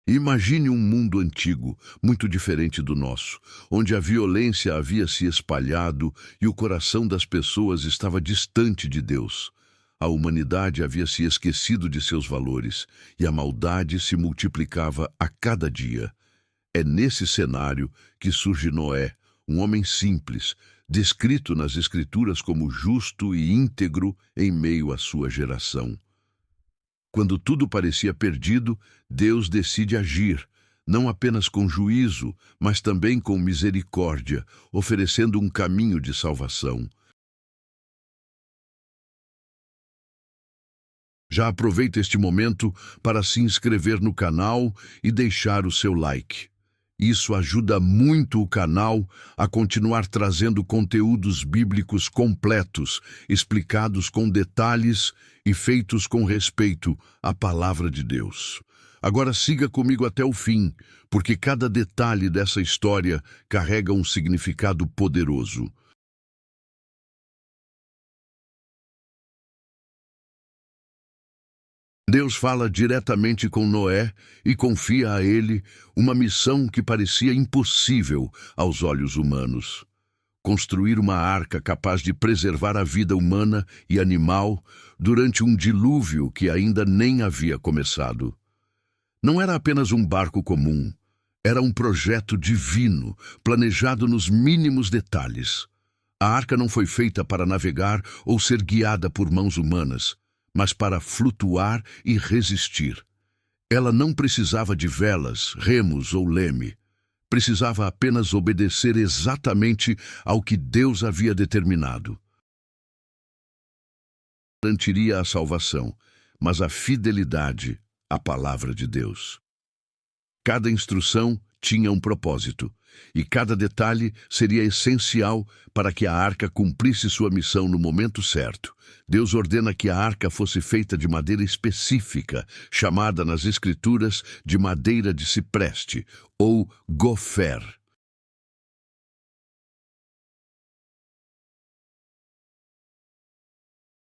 Imagine um mundo antigo, muito diferente do nosso, onde a violência havia se espalhado e o coração das pessoas estava distante de Deus. A humanidade havia se esquecido de seus valores e a maldade se multiplicava a cada dia. É nesse cenário que surge Noé, um homem simples, descrito nas Escrituras como justo e íntegro em meio à sua geração. Quando tudo parecia perdido, Deus decide agir, não apenas com juízo, mas também com misericórdia, oferecendo um caminho de salvação. Já aproveita este momento para se inscrever no canal e deixar o seu like. Isso ajuda muito o canal a continuar trazendo conteúdos bíblicos completos, explicados com detalhes e feitos com respeito à palavra de Deus. Agora siga comigo até o fim, porque cada detalhe dessa história carrega um significado poderoso. Deus fala diretamente com Noé e confia a ele uma missão que parecia impossível aos olhos humanos: construir uma arca capaz de preservar a vida humana e animal durante um dilúvio que ainda nem havia começado. Não era apenas um barco comum, era um projeto divino, planejado nos mínimos detalhes. A arca não foi feita para navegar ou ser guiada por mãos humanas, mas para flutuar e resistir. Ela não precisava de velas, remos ou leme. Precisava apenas obedecer exatamente ao que Deus havia determinado. Garantiria a salvação, mas a fidelidade à palavra de Deus. Cada instrução tinha um propósito, e cada detalhe seria essencial para que a arca cumprisse sua missão no momento certo. Deus ordena que a arca fosse feita de madeira específica, chamada nas Escrituras de madeira de cipreste, ou gofer.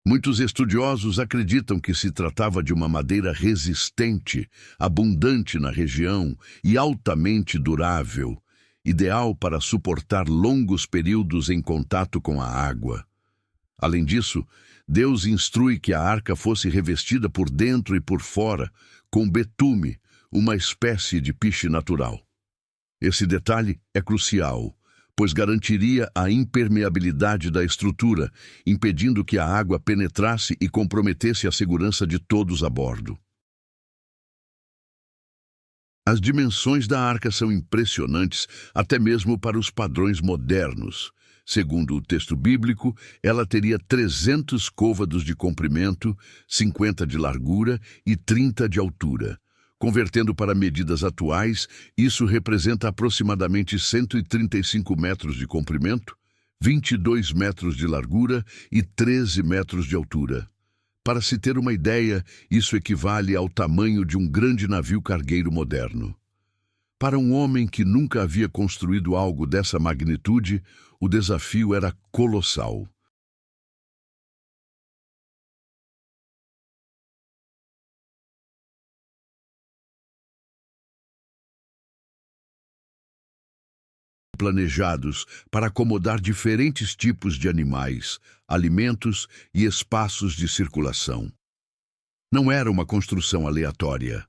Muitos estudiosos acreditam que se tratava de uma madeira resistente, abundante na região e altamente durável, ideal para suportar longos períodos em contato com a água. Além disso, Deus instrui que a arca fosse revestida por dentro e por fora com betume, uma espécie de piche natural. Esse detalhe é crucial, pois garantiria a impermeabilidade da estrutura, impedindo que a água penetrasse e comprometesse a segurança de todos a bordo. As dimensões da arca são impressionantes, até mesmo para os padrões modernos. Segundo o texto bíblico, ela teria 300 côvados de comprimento, 50 de largura e 30 de altura. Convertendo para medidas atuais, isso representa aproximadamente 135 metros de comprimento, 22 metros de largura e 13 metros de altura. Para se ter uma ideia, isso equivale ao tamanho de um grande navio cargueiro moderno. Para um homem que nunca havia construído algo dessa magnitude, o desafio era colossal. Planejados para acomodar diferentes tipos de animais, alimentos e espaços de circulação. Não era uma construção aleatória.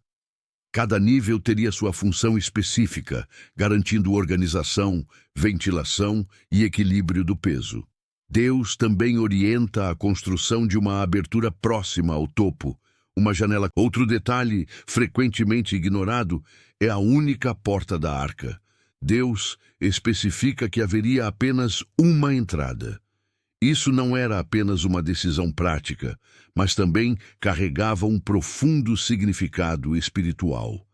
Cada nível teria sua função específica, garantindo organização, ventilação e equilíbrio do peso. Deus também orienta a construção de uma abertura próxima ao topo, uma janela. Outro detalhe frequentemente ignorado é a única porta da arca. Deus especifica que haveria apenas uma entrada. Isso não era apenas uma decisão prática, mas também carregava um profundo significado espiritual.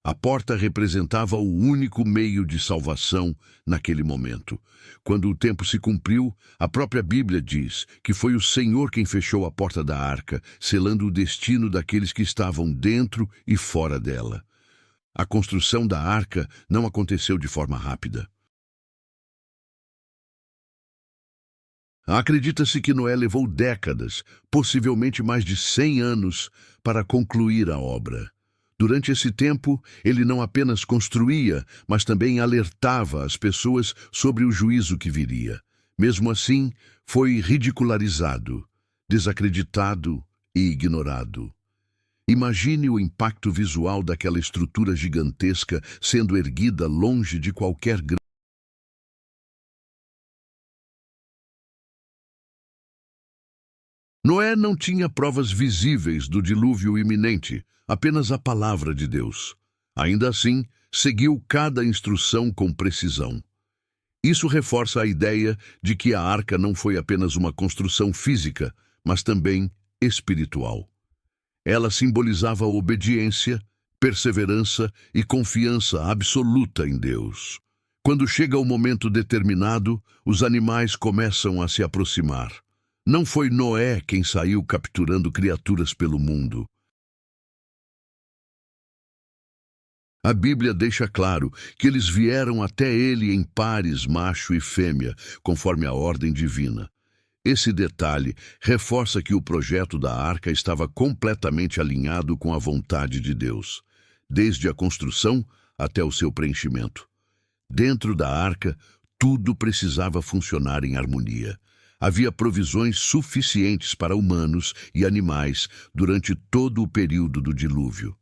A porta representava o único meio de salvação naquele momento. Quando o tempo se cumpriu, a própria Bíblia diz que foi o Senhor quem fechou a porta da arca, selando o destino daqueles que estavam dentro e fora dela. A construção da arca não aconteceu de forma rápida. Acredita-se que Noé levou décadas, possivelmente mais de 100 anos, para concluir a obra. Durante esse tempo, ele não apenas construía, mas também alertava as pessoas sobre o juízo que viria. Mesmo assim, foi ridicularizado, desacreditado e ignorado. Imagine o impacto visual daquela estrutura gigantesca sendo erguida longe de qualquer grande. Noé não tinha provas visíveis do dilúvio iminente, apenas a palavra de Deus. Ainda assim, seguiu cada instrução com precisão. Isso reforça a ideia de que a arca não foi apenas uma construção física, mas também espiritual. Ela simbolizava obediência, perseverança e confiança absoluta em Deus. Quando chega o momento determinado, os animais começam a se aproximar. Não foi Noé quem saiu capturando criaturas pelo mundo. A Bíblia deixa claro que eles vieram até ele em pares macho e fêmea, conforme a ordem divina. Esse detalhe reforça que o projeto da arca estava completamente alinhado com a vontade de Deus, desde a construção até o seu preenchimento. Dentro da arca, tudo precisava funcionar em harmonia. Havia provisões suficientes para humanos e animais durante todo o período do dilúvio.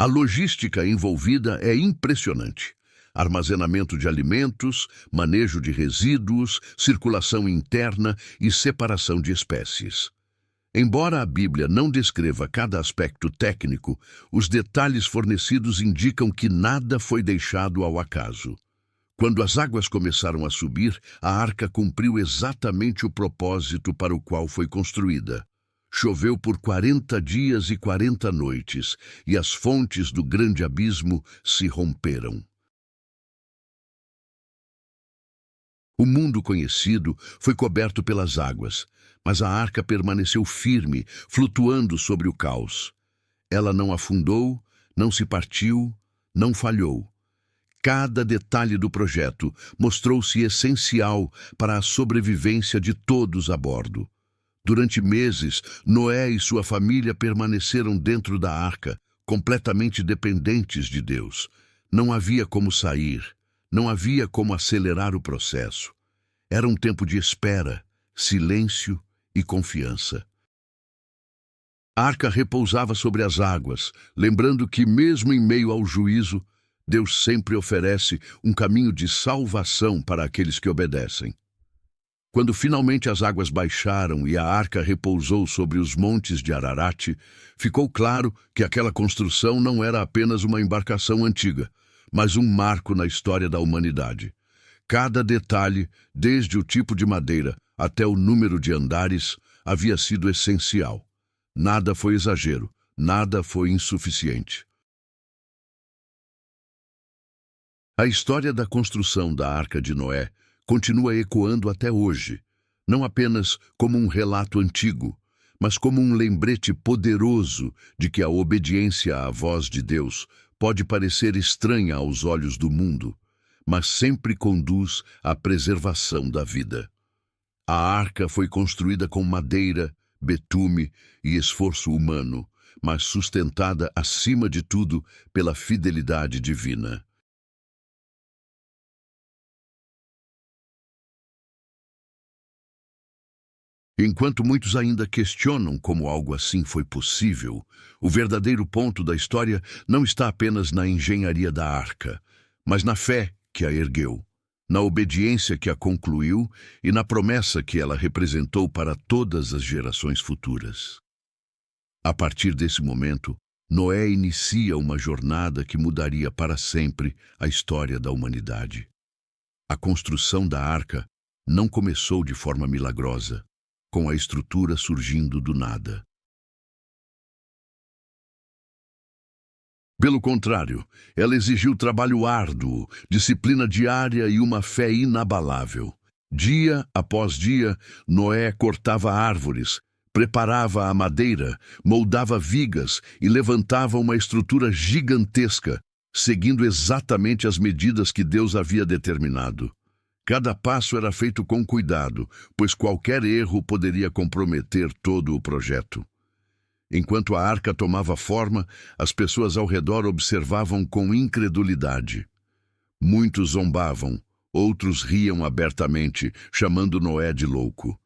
A logística envolvida é impressionante. Armazenamento de alimentos, manejo de resíduos, circulação interna e separação de espécies. Embora a Bíblia não descreva cada aspecto técnico, os detalhes fornecidos indicam que nada foi deixado ao acaso. Quando as águas começaram a subir, a arca cumpriu exatamente o propósito para o qual foi construída. Choveu por 40 dias e 40 noites, e as fontes do grande abismo se romperam. O mundo conhecido foi coberto pelas águas, mas a arca permaneceu firme, flutuando sobre o caos. Ela não afundou, não se partiu, não falhou. Cada detalhe do projeto mostrou-se essencial para a sobrevivência de todos a bordo. Durante meses, Noé e sua família permaneceram dentro da arca, completamente dependentes de Deus. Não havia como sair, não havia como acelerar o processo. Era um tempo de espera, silêncio e confiança. A arca repousava sobre as águas, lembrando que, mesmo em meio ao juízo, Deus sempre oferece um caminho de salvação para aqueles que obedecem. Quando finalmente as águas baixaram e a arca repousou sobre os montes de Ararat, ficou claro que aquela construção não era apenas uma embarcação antiga, mas um marco na história da humanidade. Cada detalhe, desde o tipo de madeira até o número de andares, havia sido essencial. Nada foi exagero, nada foi insuficiente. A história da construção da Arca de Noé continua ecoando até hoje, não apenas como um relato antigo, mas como um lembrete poderoso de que a obediência à voz de Deus pode parecer estranha aos olhos do mundo, mas sempre conduz à preservação da vida. A arca foi construída com madeira, betume e esforço humano, mas sustentada acima de tudo pela fidelidade divina. Enquanto muitos ainda questionam como algo assim foi possível, o verdadeiro ponto da história não está apenas na engenharia da arca, mas na fé que a ergueu, na obediência que a concluiu e na promessa que ela representou para todas as gerações futuras. A partir desse momento, Noé inicia uma jornada que mudaria para sempre a história da humanidade. A construção da arca não começou de forma milagrosa, com a estrutura surgindo do nada. Pelo contrário, ela exigiu trabalho árduo, disciplina diária e uma fé inabalável. Dia após dia, Noé cortava árvores, preparava a madeira, moldava vigas e levantava uma estrutura gigantesca, seguindo exatamente as medidas que Deus havia determinado. Cada passo era feito com cuidado, pois qualquer erro poderia comprometer todo o projeto. Enquanto a arca tomava forma, as pessoas ao redor observavam com incredulidade. Muitos zombavam, outros riam abertamente, chamando Noé de louco.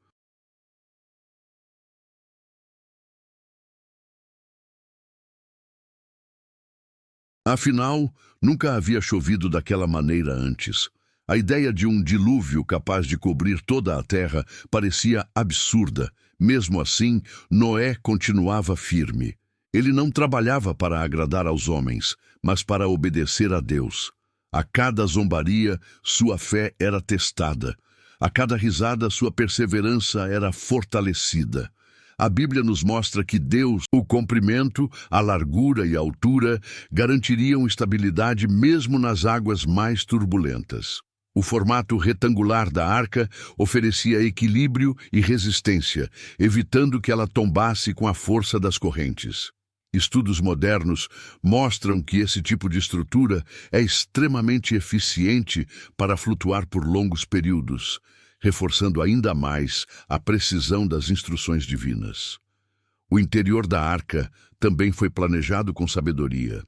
Afinal, nunca havia chovido daquela maneira antes. A ideia de um dilúvio capaz de cobrir toda a terra parecia absurda. Mesmo assim, Noé continuava firme. Ele não trabalhava para agradar aos homens, mas para obedecer a Deus. A cada zombaria, sua fé era testada. A cada risada, sua perseverança era fortalecida. A Bíblia nos mostra que Deus, o comprimento, a largura e a altura, garantiriam estabilidade mesmo nas águas mais turbulentas. O formato retangular da arca oferecia equilíbrio e resistência, evitando que ela tombasse com a força das correntes. Estudos modernos mostram que esse tipo de estrutura é extremamente eficiente para flutuar por longos períodos, reforçando ainda mais a precisão das instruções divinas. O interior da arca também foi planejado com sabedoria.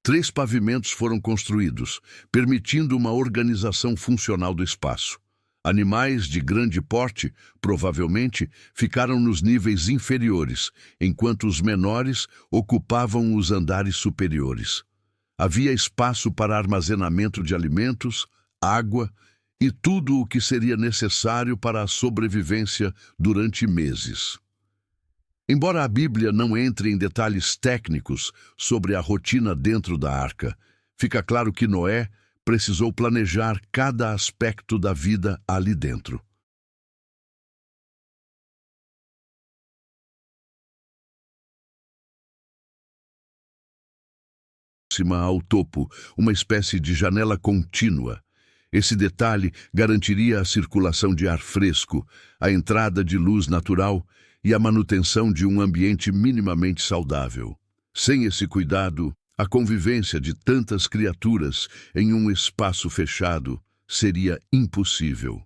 3 pavimentos foram construídos, permitindo uma organização funcional do espaço. Animais de grande porte, provavelmente, ficaram nos níveis inferiores, enquanto os menores ocupavam os andares superiores. Havia espaço para armazenamento de alimentos, água e tudo o que seria necessário para a sobrevivência durante meses. Embora a Bíblia não entre em detalhes técnicos sobre a rotina dentro da arca, fica claro que Noé precisou planejar cada aspecto da vida ali dentro. Ao topo, uma espécie de janela contínua. Esse detalhe garantiria a circulação de ar fresco, a entrada de luz natural e a manutenção de um ambiente minimamente saudável. Sem esse cuidado, a convivência de tantas criaturas em um espaço fechado seria impossível.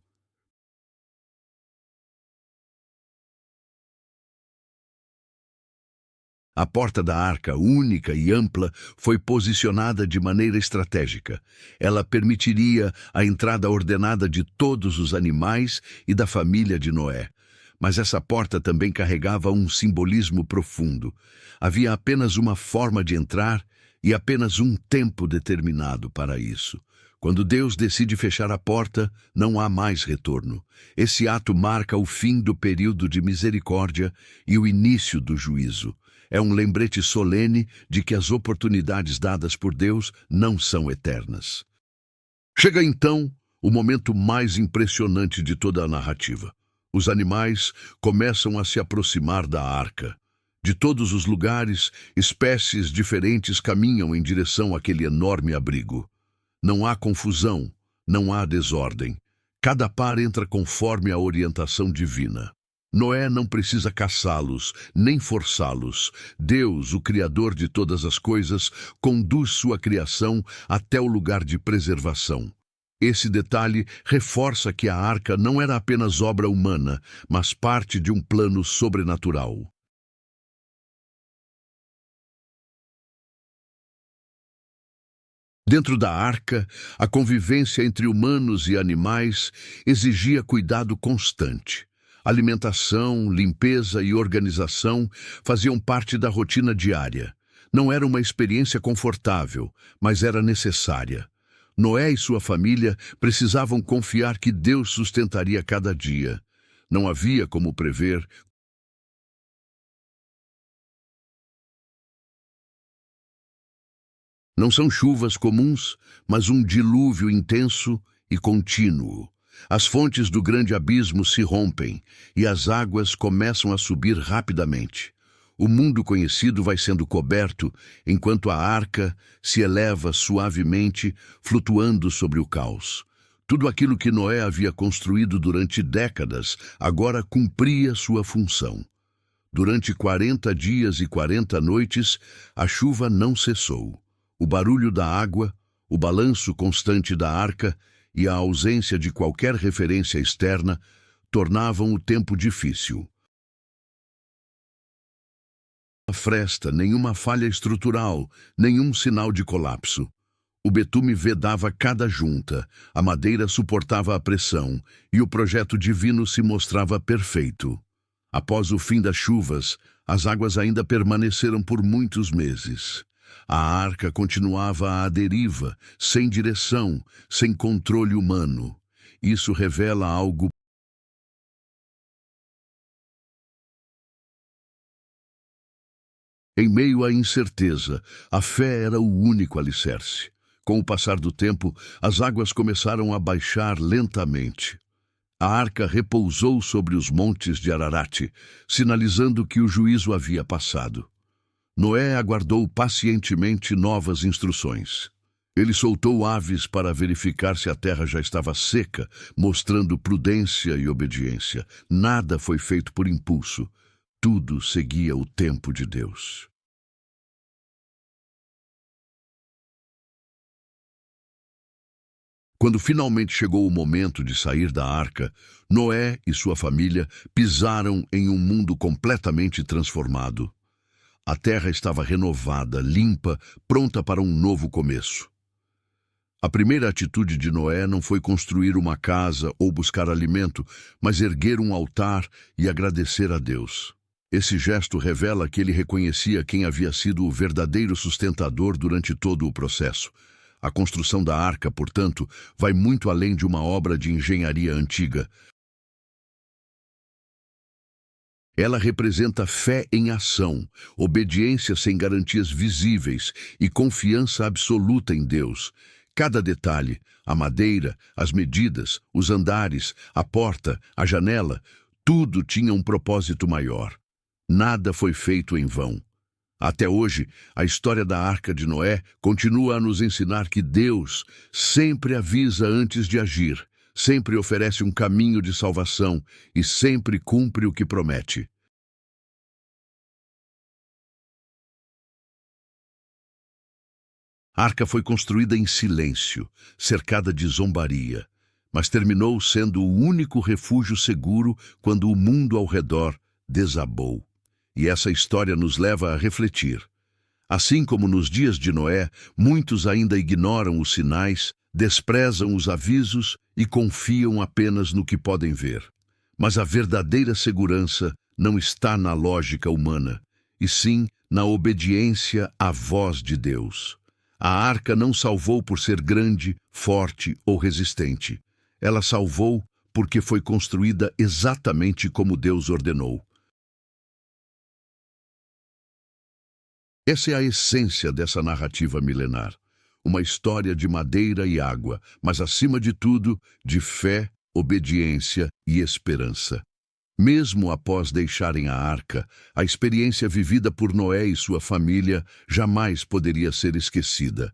A porta da arca, única e ampla, foi posicionada de maneira estratégica. Ela permitiria a entrada ordenada de todos os animais e da família de Noé. Mas essa porta também carregava um simbolismo profundo. Havia apenas uma forma de entrar e apenas um tempo determinado para isso. Quando Deus decide fechar a porta, não há mais retorno. Esse ato marca o fim do período de misericórdia e o início do juízo. É um lembrete solene de que as oportunidades dadas por Deus não são eternas. Chega então o momento mais impressionante de toda a narrativa. Os animais começam a se aproximar da arca. De todos os lugares, espécies diferentes caminham em direção àquele enorme abrigo. Não há confusão, não há desordem. Cada par entra conforme a orientação divina. Noé não precisa caçá-los, nem forçá-los. Deus, o Criador de todas as coisas, conduz sua criação até o lugar de preservação. Esse detalhe reforça que a arca não era apenas obra humana, mas parte de um plano sobrenatural. Dentro da arca, a convivência entre humanos e animais exigia cuidado constante. Alimentação, limpeza e organização faziam parte da rotina diária. Não era uma experiência confortável, mas era necessária. Noé e sua família precisavam confiar que Deus sustentaria cada dia. Não havia como prever. Não são chuvas comuns, mas um dilúvio intenso e contínuo. As fontes do grande abismo se rompem e as águas começam a subir rapidamente. O mundo conhecido vai sendo coberto, enquanto a arca se eleva suavemente, flutuando sobre o caos. Tudo aquilo que Noé havia construído durante décadas agora cumpria sua função. Durante 40 dias e 40 noites, a chuva não cessou. O barulho da água, O balanço constante da arca e a ausência de qualquer referência externa tornavam o tempo difícil. Nenhuma fresta, nenhuma falha estrutural, nenhum sinal de colapso. O betume vedava cada junta, a madeira suportava a pressão e o projeto divino se mostrava perfeito. Após o fim das chuvas, as águas ainda permaneceram por muitos meses. A arca continuava à deriva, sem direção, sem controle humano. Isso revela algo. Em meio à incerteza, a fé era o único alicerce. Com o passar do tempo, as águas começaram a baixar lentamente. A arca repousou sobre os montes de Ararat, sinalizando que o juízo havia passado. Noé aguardou pacientemente novas instruções. Ele soltou aves para verificar se a terra já estava seca, mostrando prudência e obediência. Nada foi feito por impulso. Tudo seguia o tempo de Deus. Quando finalmente chegou o momento de sair da arca, Noé e sua família pisaram em um mundo completamente transformado. A terra estava renovada, limpa, pronta para um novo começo. A primeira atitude de Noé não foi construir uma casa ou buscar alimento, mas erguer um altar e agradecer a Deus. Esse gesto revela que ele reconhecia quem havia sido o verdadeiro sustentador durante todo o processo. A construção da arca, portanto, vai muito além de uma obra de engenharia antiga. Ela representa fé em ação, obediência sem garantias visíveis e confiança absoluta em Deus. Cada detalhe, a madeira, as medidas, os andares, a porta, a janela, tudo tinha um propósito maior. Nada foi feito em vão. Até hoje, a história da Arca de Noé continua a nos ensinar que Deus sempre avisa antes de agir, sempre oferece um caminho de salvação e sempre cumpre o que promete. A arca foi construída em silêncio, cercada de zombaria, mas terminou sendo o único refúgio seguro quando o mundo ao redor desabou. E essa história nos leva a refletir. Assim como nos dias de Noé, muitos ainda ignoram os sinais, desprezam os avisos e confiam apenas no que podem ver. Mas a verdadeira segurança não está na lógica humana, e sim na obediência à voz de Deus. A arca não salvou por ser grande, forte ou resistente. Ela salvou porque foi construída exatamente como Deus ordenou. Essa é a essência dessa narrativa milenar. Uma história de madeira e água, mas acima de tudo, de fé, obediência e esperança. Mesmo após deixarem a arca, a experiência vivida por Noé e sua família jamais poderia ser esquecida.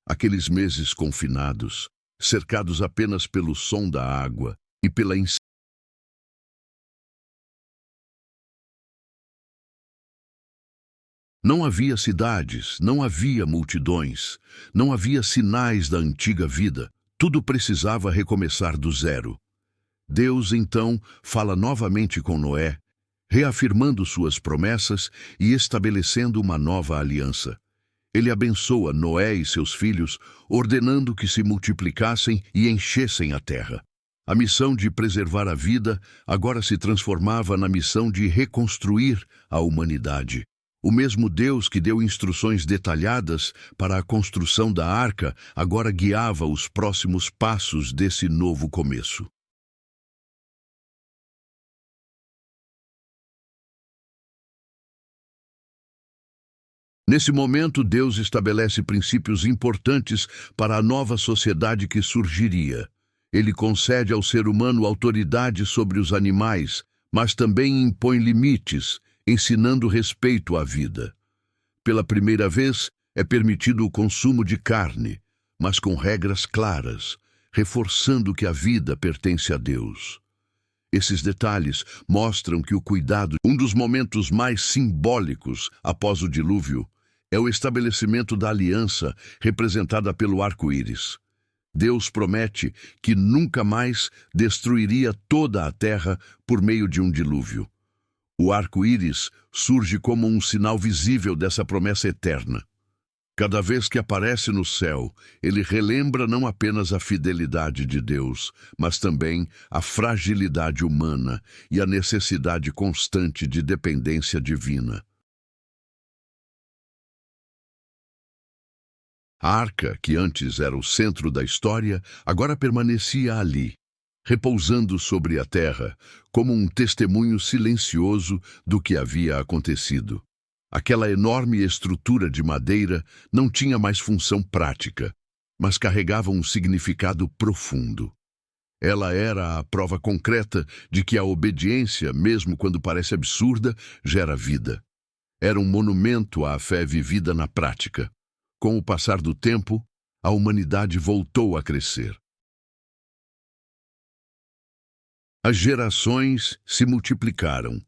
Aqueles meses confinados, cercados apenas pelo som da água e pela Não havia cidades, não havia multidões, não havia sinais da antiga vida. Tudo precisava recomeçar do zero. Deus, então, fala novamente com Noé, reafirmando suas promessas e estabelecendo uma nova aliança. Ele abençoa Noé e seus filhos, ordenando que se multiplicassem e enchessem a terra. A missão de preservar a vida agora se transformava na missão de reconstruir a humanidade. O mesmo Deus que deu instruções detalhadas para a construção da arca agora guiava os próximos passos desse novo começo. Nesse momento, Deus estabelece princípios importantes para a nova sociedade que surgiria. Ele concede ao ser humano autoridade sobre os animais, mas também impõe limites, ensinando respeito à vida. Pela primeira vez, é permitido o consumo de carne, mas com regras claras, reforçando que a vida pertence a Deus. Esses detalhes mostram que o cuidado, um dos momentos mais simbólicos após o dilúvio, é o estabelecimento da aliança representada pelo arco-íris. Deus promete que nunca mais destruiria toda a terra por meio de um dilúvio. O arco-íris surge como um sinal visível dessa promessa eterna. Cada vez que aparece no céu, ele relembra não apenas a fidelidade de Deus, mas também a fragilidade humana e a necessidade constante de dependência divina. A arca, que antes era o centro da história, agora permanecia ali, repousando sobre a terra, como um testemunho silencioso do que havia acontecido. Aquela enorme estrutura de madeira não tinha mais função prática, mas carregava um significado profundo. Ela era a prova concreta de que a obediência, mesmo quando parece absurda, gera vida. Era um monumento à fé vivida na prática. Com o passar do tempo, a humanidade voltou a crescer. As gerações se multiplicaram,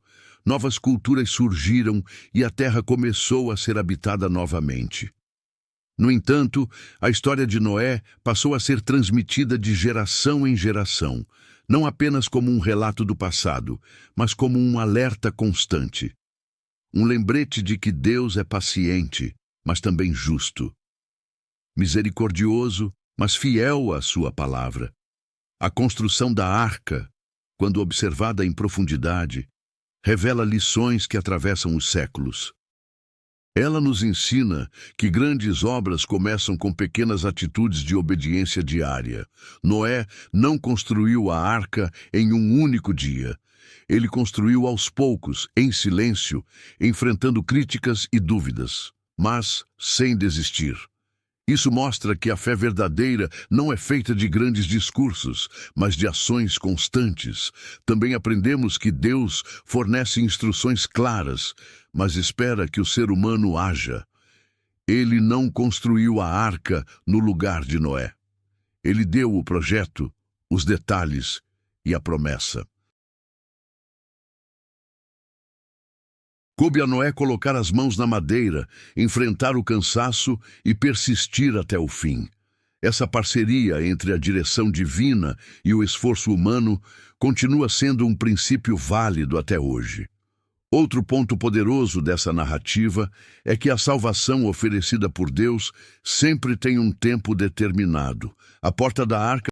novas culturas surgiram e a terra começou a ser habitada novamente. No entanto, a história de Noé passou a ser transmitida de geração em geração, não apenas como um relato do passado, mas como um alerta constante. Um lembrete de que Deus é paciente, mas também justo. Misericordioso, mas fiel à sua palavra. A construção da arca, quando observada em profundidade, revela lições que atravessam os séculos. Ela nos ensina que grandes obras começam com pequenas atitudes de obediência diária. Noé não construiu a arca em um único dia. Ele construiu aos poucos, em silêncio, enfrentando críticas e dúvidas, mas sem desistir. Isso mostra que a fé verdadeira não é feita de grandes discursos, mas de ações constantes. Também aprendemos que Deus fornece instruções claras, mas espera que o ser humano haja. Ele não construiu a arca no lugar de Noé. Ele deu o projeto, os detalhes e a promessa. Coube a Noé colocar as mãos na madeira, enfrentar o cansaço e persistir até o fim. Essa parceria entre a direção divina e o esforço humano continua sendo um princípio válido até hoje. Outro ponto poderoso dessa narrativa é que a salvação oferecida por Deus sempre tem um tempo determinado. A porta da arca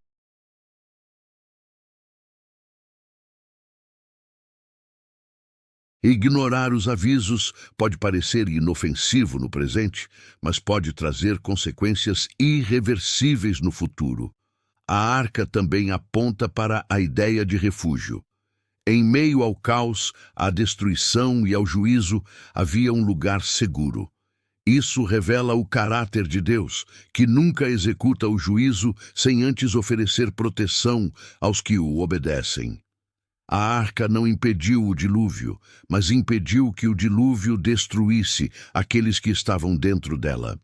ignorar os avisos pode parecer inofensivo no presente, mas pode trazer consequências irreversíveis no futuro. A arca também aponta para a ideia de refúgio. Em meio ao caos, à destruição e ao juízo, havia um lugar seguro. Isso revela o caráter de Deus, que nunca executa o juízo sem antes oferecer proteção aos que o obedecem. A arca não impediu o dilúvio, mas impediu que o dilúvio destruísse aqueles que estavam dentro dela.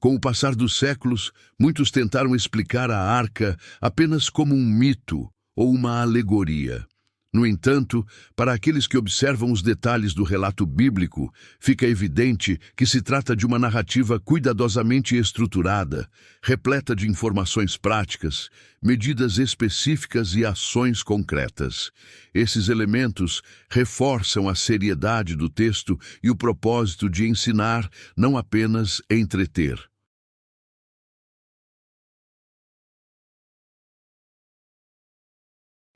Com o passar dos séculos, muitos tentaram explicar a arca apenas como um mito ou uma alegoria. No entanto, para aqueles que observam os detalhes do relato bíblico, fica evidente que se trata de uma narrativa cuidadosamente estruturada, repleta de informações práticas, medidas específicas e ações concretas. Esses elementos reforçam a seriedade do texto e o propósito de ensinar, não apenas entreter.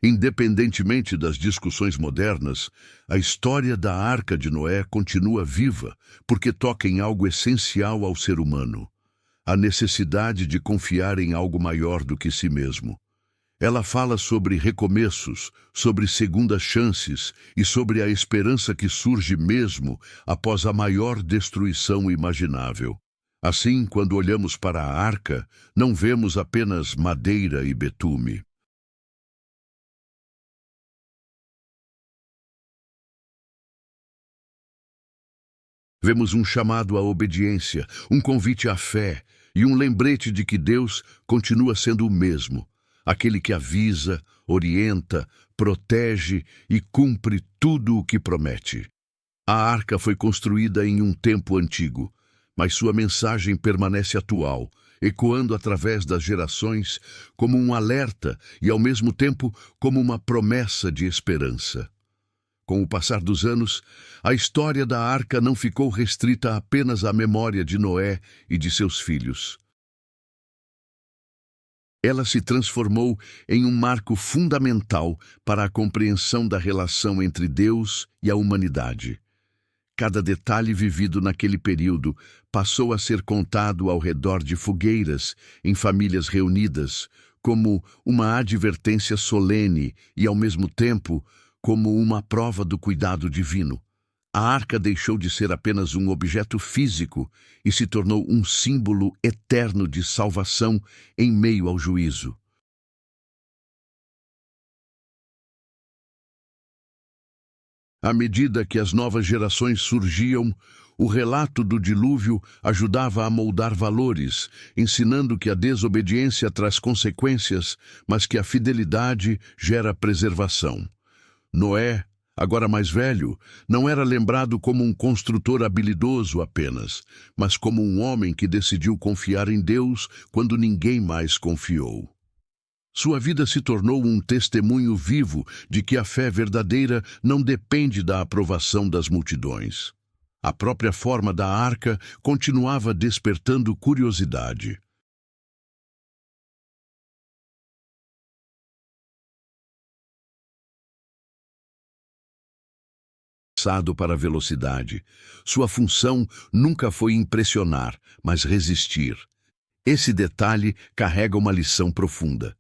Independentemente das discussões modernas, a história da Arca de Noé continua viva, porque toca em algo essencial ao ser humano: a necessidade de confiar em algo maior do que si mesmo. Ela fala sobre recomeços, sobre segundas chances e sobre a esperança que surge mesmo após a maior destruição imaginável. Assim, quando olhamos para a arca, não vemos apenas madeira e betume. Vemos um chamado à obediência, um convite à fé e um lembrete de que Deus continua sendo o mesmo, aquele que avisa, orienta, protege e cumpre tudo o que promete. A arca foi construída em um tempo antigo, mas sua mensagem permanece atual, ecoando através das gerações como um alerta e, ao mesmo tempo, como uma promessa de esperança. Com o passar dos anos, a história da arca não ficou restrita apenas à memória de Noé e de seus filhos. Ela se transformou em um marco fundamental para a compreensão da relação entre Deus e a humanidade. Cada detalhe vivido naquele período passou a ser contado ao redor de fogueiras, em famílias reunidas, como uma advertência solene e, ao mesmo tempo, como uma prova do cuidado divino. A arca deixou de ser apenas um objeto físico e se tornou um símbolo eterno de salvação em meio ao juízo. À medida que as novas gerações surgiam, o relato do dilúvio ajudava a moldar valores, ensinando que a desobediência traz consequências, mas que a fidelidade gera preservação. Noé, agora mais velho, não era lembrado como um construtor habilidoso apenas, mas como um homem que decidiu confiar em Deus quando ninguém mais confiou. Sua vida se tornou um testemunho vivo de que a fé verdadeira não depende da aprovação das multidões. A própria forma da arca continuava despertando curiosidade. Para a velocidade. Sua função nunca foi impressionar, mas resistir. Esse detalhe carrega uma lição profunda.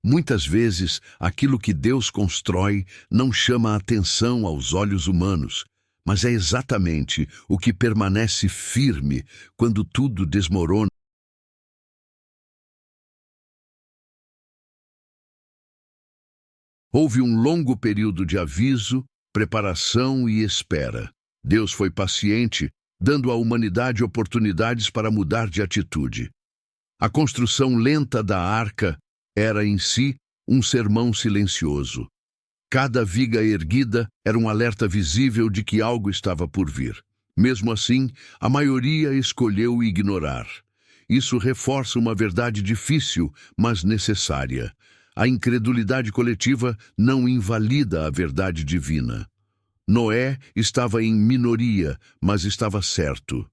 Muitas vezes, aquilo que Deus constrói não chama a atenção aos olhos humanos, mas é exatamente o que permanece firme quando tudo desmorona. Houve um longo período de aviso, preparação e espera. Deus foi paciente, dando à humanidade oportunidades para mudar de atitude. A construção lenta da arca era em si um sermão silencioso. Cada viga erguida era um alerta visível de que algo estava por vir. Mesmo assim, a maioria escolheu ignorar. Isso reforça uma verdade difícil, mas necessária. A incredulidade coletiva não invalida a verdade divina. Noé estava em minoria, mas estava certo.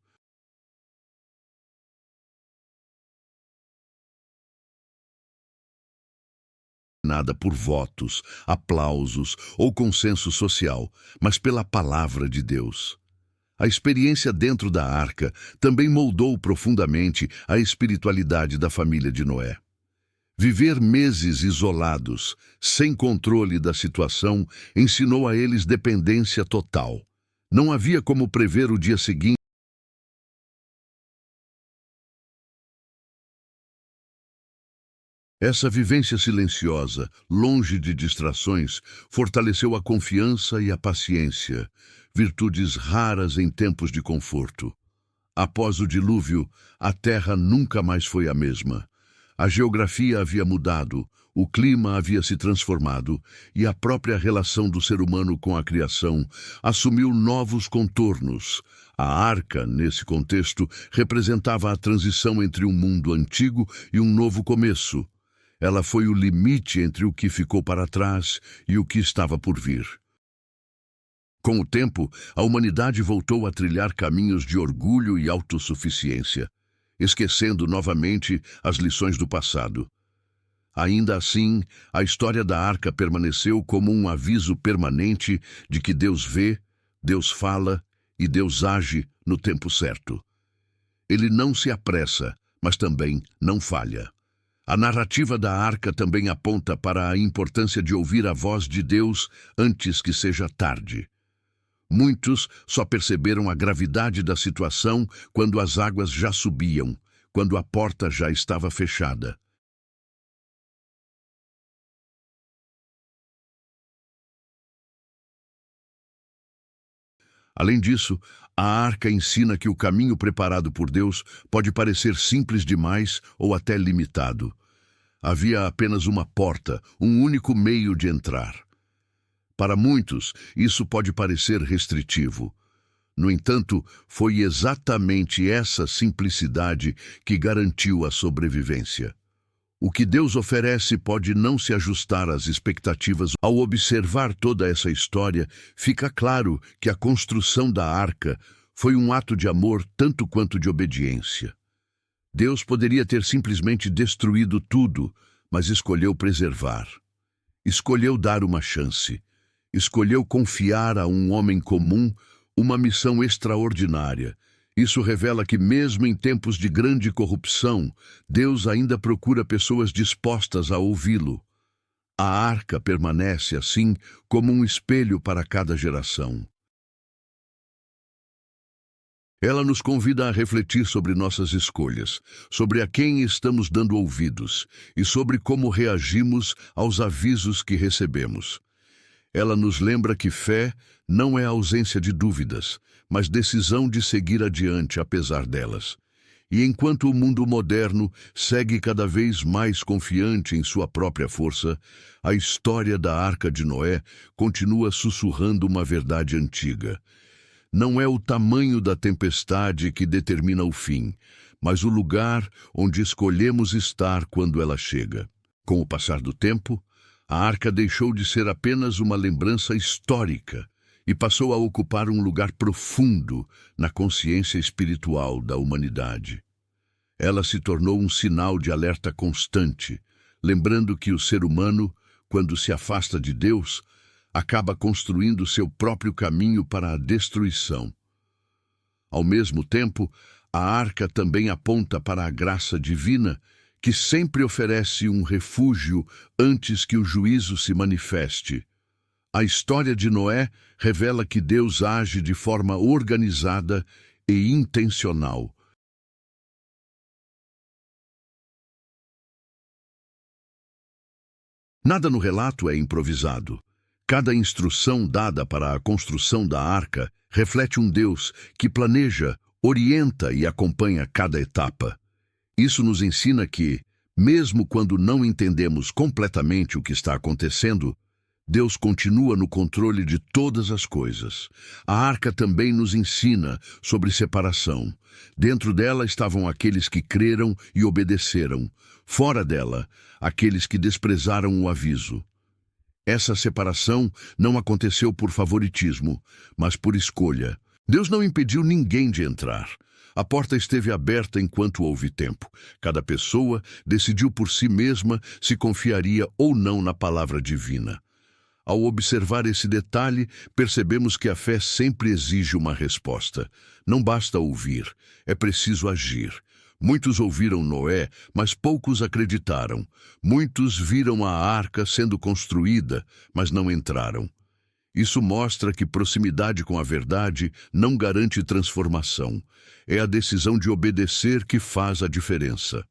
Nada por votos, aplausos ou consenso social, mas pela palavra de Deus. A experiência dentro da arca também moldou profundamente a espiritualidade da família de Noé. Viver meses isolados, sem controle da situação, ensinou a eles dependência total. Não havia como prever o dia seguinte. Essa vivência silenciosa, longe de distrações, fortaleceu a confiança e a paciência, virtudes raras em tempos de conforto. Após o dilúvio, a terra nunca mais foi a mesma. A geografia havia mudado, o clima havia se transformado e a própria relação do ser humano com a criação assumiu novos contornos. A arca, nesse contexto, representava a transição entre um mundo antigo e um novo começo. Ela foi o limite entre o que ficou para trás e o que estava por vir. Com o tempo, a humanidade voltou a trilhar caminhos de orgulho e autossuficiência, esquecendo novamente as lições do passado. Ainda assim, a história da arca permaneceu como um aviso permanente de que Deus vê, Deus fala e Deus age no tempo certo. Ele não se apressa, mas também não falha. A narrativa da arca também aponta para a importância de ouvir a voz de Deus antes que seja tarde. Muitos só perceberam a gravidade da situação quando as águas já subiam, quando a porta já estava fechada. Além disso, a arca ensina que o caminho preparado por Deus pode parecer simples demais ou até limitado. Havia apenas uma porta, um único meio de entrar. Para muitos, isso pode parecer restritivo. No entanto, foi exatamente essa simplicidade que garantiu a sobrevivência. O que Deus oferece pode não se ajustar às expectativas. Ao observar toda essa história, fica claro que a construção da arca foi um ato de amor tanto quanto de obediência. Deus poderia ter simplesmente destruído tudo, mas escolheu preservar. Escolheu dar uma chance. Escolheu confiar a um homem comum uma missão extraordinária. Isso revela que, mesmo em tempos de grande corrupção, Deus ainda procura pessoas dispostas a ouvi-lo. A arca permanece, assim, como um espelho para cada geração. Ela nos convida a refletir sobre nossas escolhas, sobre a quem estamos dando ouvidos e sobre como reagimos aos avisos que recebemos. Ela nos lembra que fé não é ausência de dúvidas, mas decisão de seguir adiante apesar delas. E enquanto o mundo moderno segue cada vez mais confiante em sua própria força, a história da Arca de Noé continua sussurrando uma verdade antiga. Não é o tamanho da tempestade que determina o fim, mas o lugar onde escolhemos estar quando ela chega. Com o passar do tempo, a arca deixou de ser apenas uma lembrança histórica e passou a ocupar um lugar profundo na consciência espiritual da humanidade. Ela se tornou um sinal de alerta constante, lembrando que o ser humano, quando se afasta de Deus, acaba construindo seu próprio caminho para a destruição. Ao mesmo tempo, a arca também aponta para a graça divina, que sempre oferece um refúgio antes que o juízo se manifeste. A história de Noé revela que Deus age de forma organizada e intencional. Nada no relato é improvisado. Cada instrução dada para a construção da arca reflete um Deus que planeja, orienta e acompanha cada etapa. Isso nos ensina que, mesmo quando não entendemos completamente o que está acontecendo, Deus continua no controle de todas as coisas. A arca também nos ensina sobre separação. Dentro dela estavam aqueles que creram e obedeceram. Fora dela, aqueles que desprezaram o aviso. Essa separação não aconteceu por favoritismo, mas por escolha. Deus não impediu ninguém de entrar. A porta esteve aberta enquanto houve tempo. Cada pessoa decidiu por si mesma se confiaria ou não na palavra divina. Ao observar esse detalhe, percebemos que a fé sempre exige uma resposta. Não basta ouvir, é preciso agir. Muitos ouviram Noé, mas poucos acreditaram. Muitos viram a arca sendo construída, mas não entraram. Isso mostra que proximidade com a verdade não garante transformação. É a decisão de obedecer que faz a diferença.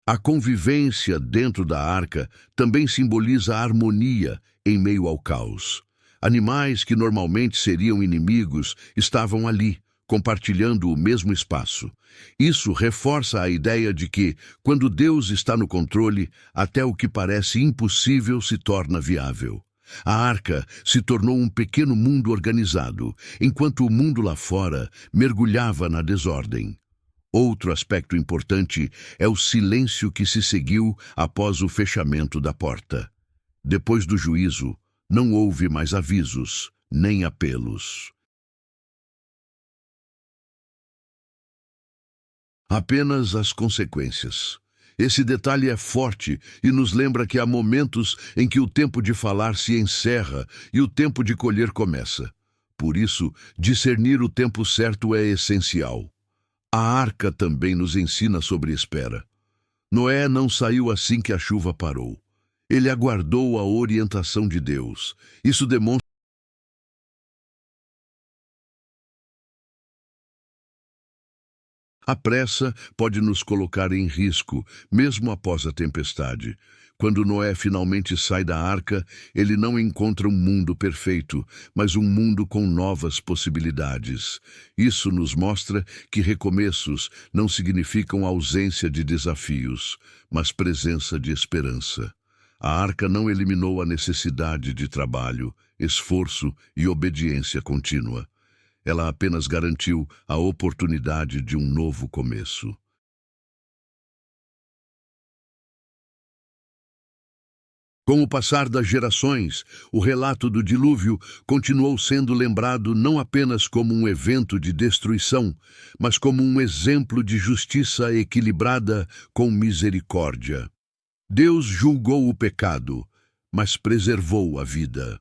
A convivência dentro da arca também simboliza a harmonia em meio ao caos. Animais que normalmente seriam inimigos estavam ali, compartilhando o mesmo espaço. Isso reforça a ideia de que, quando Deus está no controle, até o que parece impossível se torna viável. A arca se tornou um pequeno mundo organizado, enquanto o mundo lá fora mergulhava na desordem. Outro aspecto importante é o silêncio que se seguiu após o fechamento da porta. Depois do juízo, não houve mais avisos, nem apelos. Apenas as consequências. Esse detalhe é forte e nos lembra que há momentos em que o tempo de falar se encerra e o tempo de colher começa. Por isso, discernir o tempo certo é essencial. A arca também nos ensina sobre espera. Noé não saiu assim que a chuva parou. Ele aguardou a orientação de Deus. Isso demonstra a pressa pode nos colocar em risco, mesmo após a tempestade. Quando Noé finalmente sai da arca, ele não encontra um mundo perfeito, mas um mundo com novas possibilidades. Isso nos mostra que recomeços não significam ausência de desafios, mas presença de esperança. A arca não eliminou a necessidade de trabalho, esforço e obediência contínua. Ela apenas garantiu a oportunidade de um novo começo. Com o passar das gerações, o relato do dilúvio continuou sendo lembrado não apenas como um evento de destruição, mas como um exemplo de justiça equilibrada com misericórdia. Deus julgou o pecado, mas preservou a vida.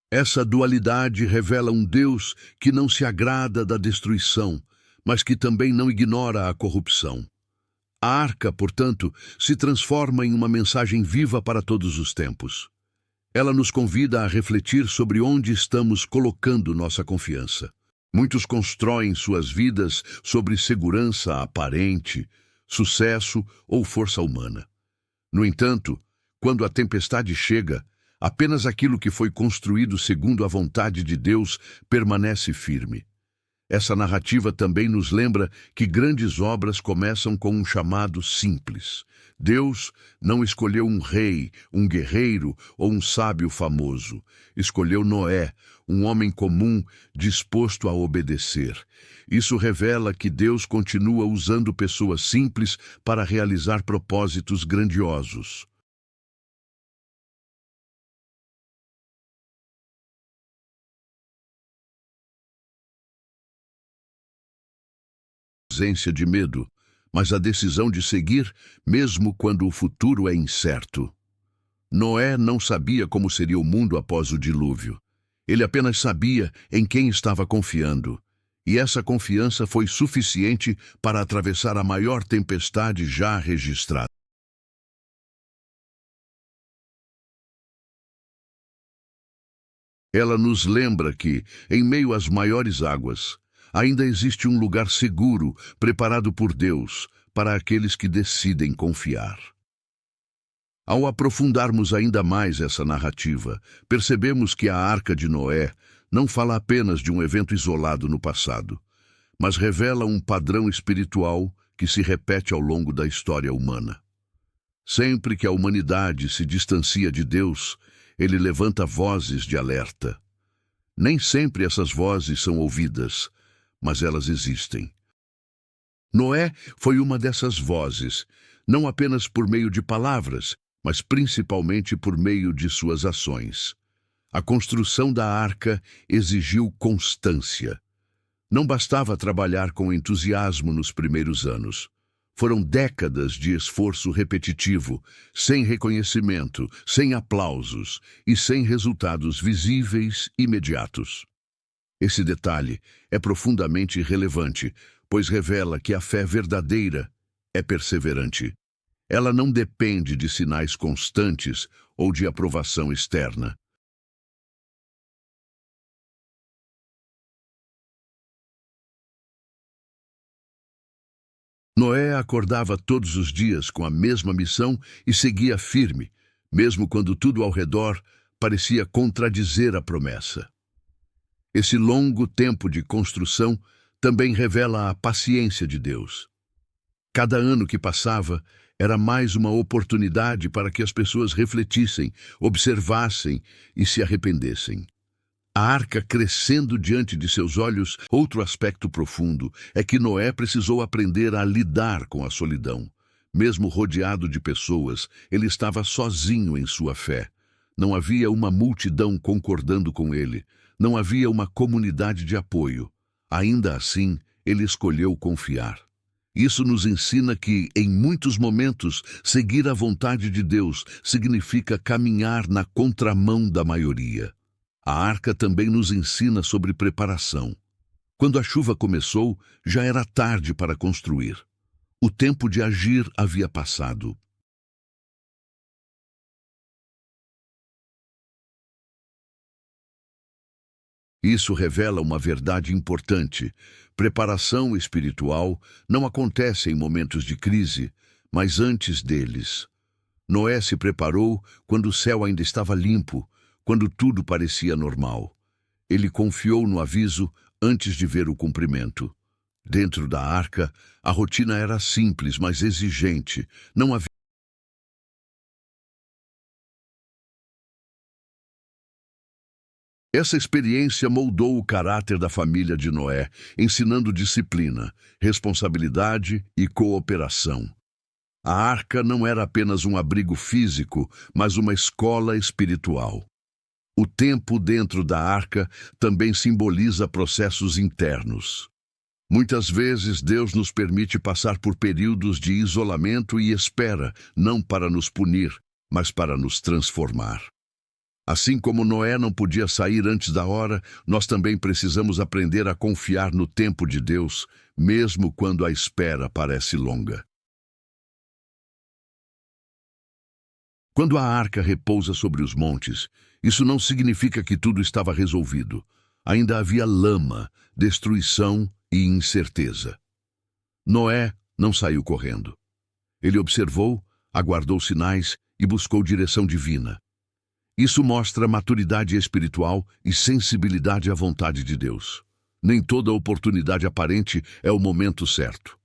Essa dualidade revela um Deus que não se agrada da destruição, mas que também não ignora a corrupção. A arca, portanto, se transforma em uma mensagem viva para todos os tempos. Ela nos convida a refletir sobre onde estamos colocando nossa confiança. Muitos constroem suas vidas sobre segurança aparente, sucesso ou força humana. No entanto, quando a tempestade chega, apenas aquilo que foi construído segundo a vontade de Deus permanece firme. Essa narrativa também nos lembra que grandes obras começam com um chamado simples. Deus não escolheu um rei, um guerreiro ou um sábio famoso. Escolheu Noé, um homem comum disposto a obedecer. Isso revela que Deus continua usando pessoas simples para realizar propósitos grandiosos. Ausência de medo, mas a decisão de seguir, mesmo quando o futuro é incerto. Noé não sabia como seria o mundo após o dilúvio. Ele apenas sabia em quem estava confiando. E essa confiança foi suficiente para atravessar a maior tempestade já registrada. Ela nos lembra que, em meio às maiores águas, ainda existe um lugar seguro preparado por Deus para aqueles que decidem confiar. Ao aprofundarmos ainda mais essa narrativa, percebemos que a Arca de Noé não fala apenas de um evento isolado no passado, mas revela um padrão espiritual que se repete ao longo da história humana. Sempre que a humanidade se distancia de Deus, ele levanta vozes de alerta. Nem sempre essas vozes são ouvidas, mas elas existem. Noé foi uma dessas vozes, não apenas por meio de palavras, mas principalmente por meio de suas ações. A construção da arca exigiu constância. Não bastava trabalhar com entusiasmo nos primeiros anos. Foram décadas de esforço repetitivo, sem reconhecimento, sem aplausos e sem resultados visíveis imediatos. Esse detalhe é profundamente relevante, pois revela que a fé verdadeira é perseverante. Ela não depende de sinais constantes ou de aprovação externa. Noé acordava todos os dias com a mesma missão e seguia firme, mesmo quando tudo ao redor parecia contradizer a promessa. Esse longo tempo de construção também revela a paciência de Deus. Cada ano que passava era mais uma oportunidade para que as pessoas refletissem, observassem e se arrependessem. A arca crescendo diante de seus olhos, outro aspecto profundo é que Noé precisou aprender a lidar com a solidão. Mesmo rodeado de pessoas, ele estava sozinho em sua fé. Não havia uma multidão concordando com ele. Não havia uma comunidade de apoio. Ainda assim, ele escolheu confiar. Isso nos ensina que, em muitos momentos, seguir a vontade de Deus significa caminhar na contramão da maioria. A arca também nos ensina sobre preparação. Quando a chuva começou, já era tarde para construir. O tempo de agir havia passado. Isso revela uma verdade importante. Preparação espiritual não acontece em momentos de crise, mas antes deles. Noé se preparou quando o céu ainda estava limpo, quando tudo parecia normal. Ele confiou no aviso antes de ver o cumprimento. Dentro da arca, a rotina era simples, mas exigente. Não havia Essa experiência moldou o caráter da família de Noé, ensinando disciplina, responsabilidade e cooperação. A arca não era apenas um abrigo físico, mas uma escola espiritual. O tempo dentro da arca também simboliza processos internos. Muitas vezes Deus nos permite passar por períodos de isolamento e espera, não para nos punir, mas para nos transformar. Assim como Noé não podia sair antes da hora, nós também precisamos aprender a confiar no tempo de Deus, mesmo quando a espera parece longa. Quando a arca repousa sobre os montes, isso não significa que tudo estava resolvido. Ainda havia lama, destruição e incerteza. Noé não saiu correndo. Ele observou, aguardou sinais e buscou direção divina. Isso mostra maturidade espiritual e sensibilidade à vontade de Deus. Nem toda oportunidade aparente é o momento certo.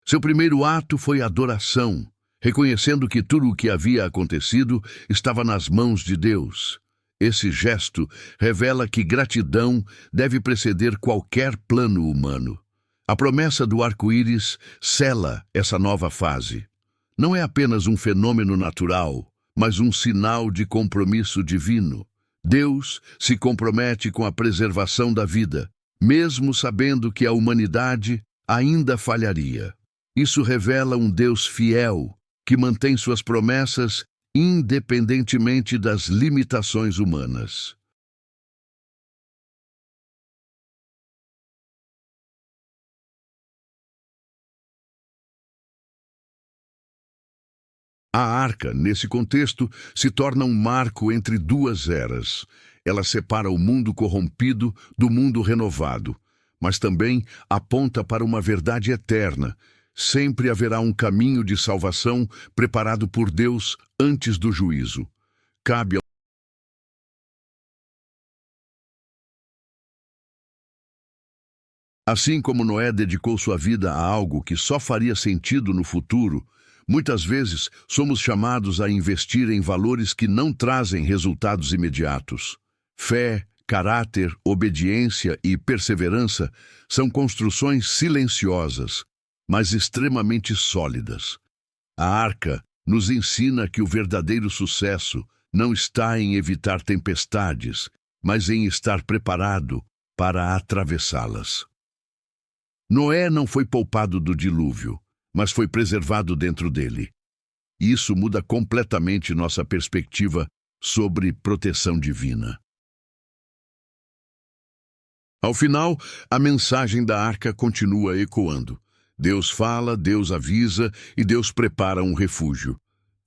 Seu primeiro ato foi adoração, reconhecendo que tudo o que havia acontecido estava nas mãos de Deus. Esse gesto revela que gratidão deve preceder qualquer plano humano. A promessa do arco-íris sela essa nova fase. Não é apenas um fenômeno natural, mas um sinal de compromisso divino. Deus se compromete com a preservação da vida, mesmo sabendo que a humanidade ainda falharia. Isso revela um Deus fiel, que mantém suas promessas independentemente das limitações humanas. A arca, nesse contexto, se torna um marco entre duas eras. Ela separa o mundo corrompido do mundo renovado, mas também aponta para uma verdade eterna. Sempre haverá um caminho de salvação preparado por Deus antes do juízo. Cabe ao Assim como Noé dedicou sua vida a algo que só faria sentido no futuro, muitas vezes somos chamados a investir em valores que não trazem resultados imediatos. Fé, caráter, obediência e perseverança são construções silenciosas, mas extremamente sólidas. A arca nos ensina que o verdadeiro sucesso não está em evitar tempestades, mas em estar preparado para atravessá-las. Noé não foi poupado do dilúvio, mas foi preservado dentro dele. Isso muda completamente nossa perspectiva sobre proteção divina. Ao final, a mensagem da arca continua ecoando. Deus fala, Deus avisa e Deus prepara um refúgio.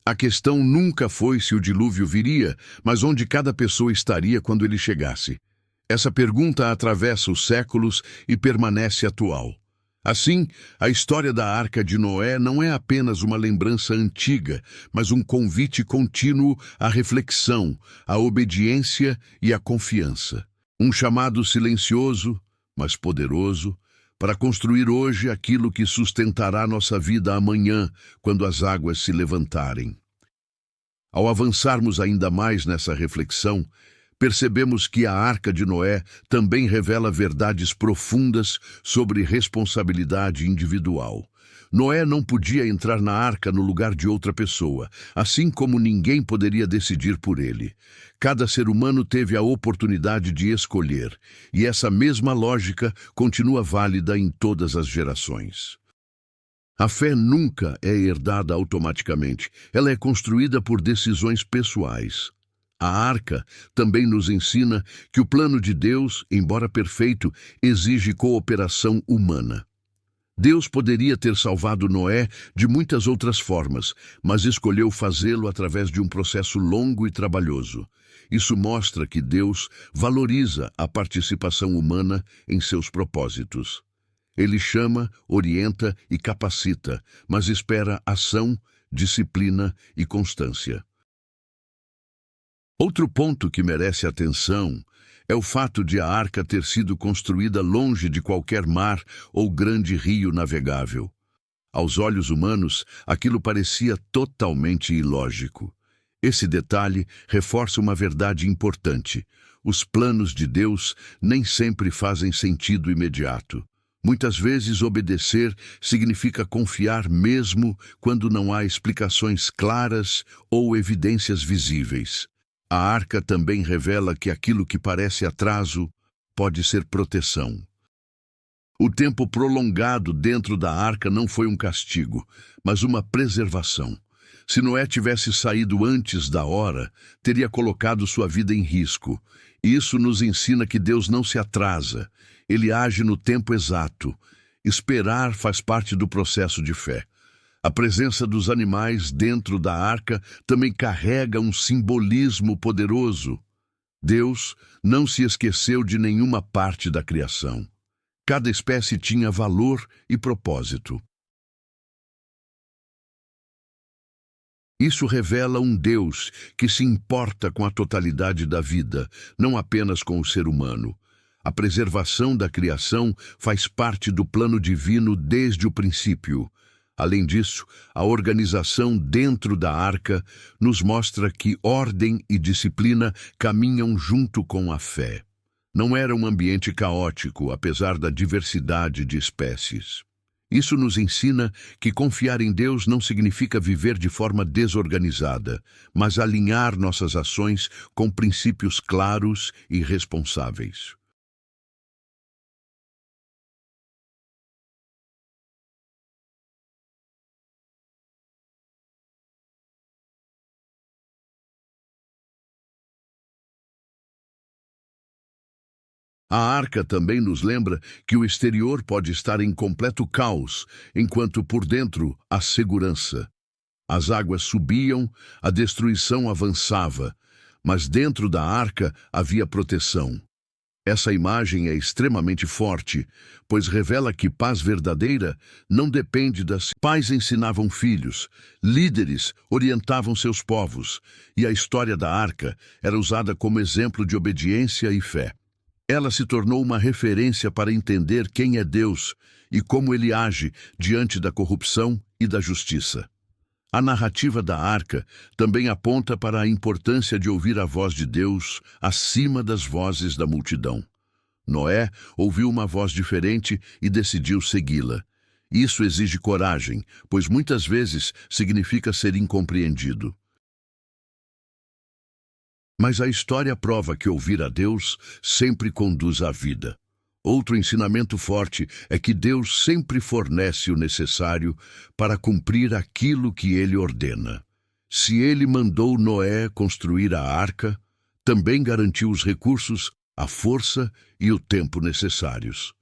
A questão nunca foi se o dilúvio viria, mas onde cada pessoa estaria quando ele chegasse. Essa pergunta atravessa os séculos e permanece atual. Assim, a história da Arca de Noé não é apenas uma lembrança antiga, mas um convite contínuo à reflexão, à obediência e à confiança. Um chamado silencioso, mas poderoso, para construir hoje aquilo que sustentará nossa vida amanhã, quando as águas se levantarem. Ao avançarmos ainda mais nessa reflexão, percebemos que a Arca de Noé também revela verdades profundas sobre responsabilidade individual. Noé não podia entrar na arca no lugar de outra pessoa, assim como ninguém poderia decidir por ele. Cada ser humano teve a oportunidade de escolher, e essa mesma lógica continua válida em todas as gerações. A fé nunca é herdada automaticamente, ela é construída por decisões pessoais. A arca também nos ensina que o plano de Deus, embora perfeito, exige cooperação humana. Deus poderia ter salvado Noé de muitas outras formas, mas escolheu fazê-lo através de um processo longo e trabalhoso. Isso mostra que Deus valoriza a participação humana em seus propósitos. Ele chama, orienta e capacita, mas espera ação, disciplina e constância. Outro ponto que merece atenção é o fato de a arca ter sido construída longe de qualquer mar ou grande rio navegável. Aos olhos humanos, aquilo parecia totalmente ilógico. Esse detalhe reforça uma verdade importante. Os planos de Deus nem sempre fazem sentido imediato. Muitas vezes obedecer significa confiar mesmo quando não há explicações claras ou evidências visíveis. A arca também revela que aquilo que parece atraso pode ser proteção. O tempo prolongado dentro da arca não foi um castigo, mas uma preservação. Se Noé tivesse saído antes da hora, teria colocado sua vida em risco. Isso nos ensina que Deus não se atrasa, ele age no tempo exato. Esperar faz parte do processo de fé. A presença dos animais dentro da arca também carrega um simbolismo poderoso. Deus não se esqueceu de nenhuma parte da criação. Cada espécie tinha valor e propósito. Isso revela um Deus que se importa com a totalidade da vida, não apenas com o ser humano. A preservação da criação faz parte do plano divino desde o princípio. Além disso, a organização dentro da arca nos mostra que ordem e disciplina caminham junto com a fé. Não era um ambiente caótico, apesar da diversidade de espécies. Isso nos ensina que confiar em Deus não significa viver de forma desorganizada, mas alinhar nossas ações com princípios claros e responsáveis. A arca também nos lembra que o exterior pode estar em completo caos, enquanto por dentro há segurança. As águas subiam, a destruição avançava, mas dentro da arca havia proteção. Essa imagem é extremamente forte, pois revela que paz verdadeira não depende das... Pais ensinavam filhos, líderes orientavam seus povos, e a história da arca era usada como exemplo de obediência e fé. Ela se tornou uma referência para entender quem é Deus e como ele age diante da corrupção e da justiça. A narrativa da arca também aponta para a importância de ouvir a voz de Deus acima das vozes da multidão. Noé ouviu uma voz diferente e decidiu segui-la. Isso exige coragem, pois muitas vezes significa ser incompreendido. Mas a história prova que ouvir a Deus sempre conduz à vida. Outro ensinamento forte é que Deus sempre fornece o necessário para cumprir aquilo que Ele ordena. Se Ele mandou Noé construir a arca, também garantiu os recursos, a força e o tempo necessários.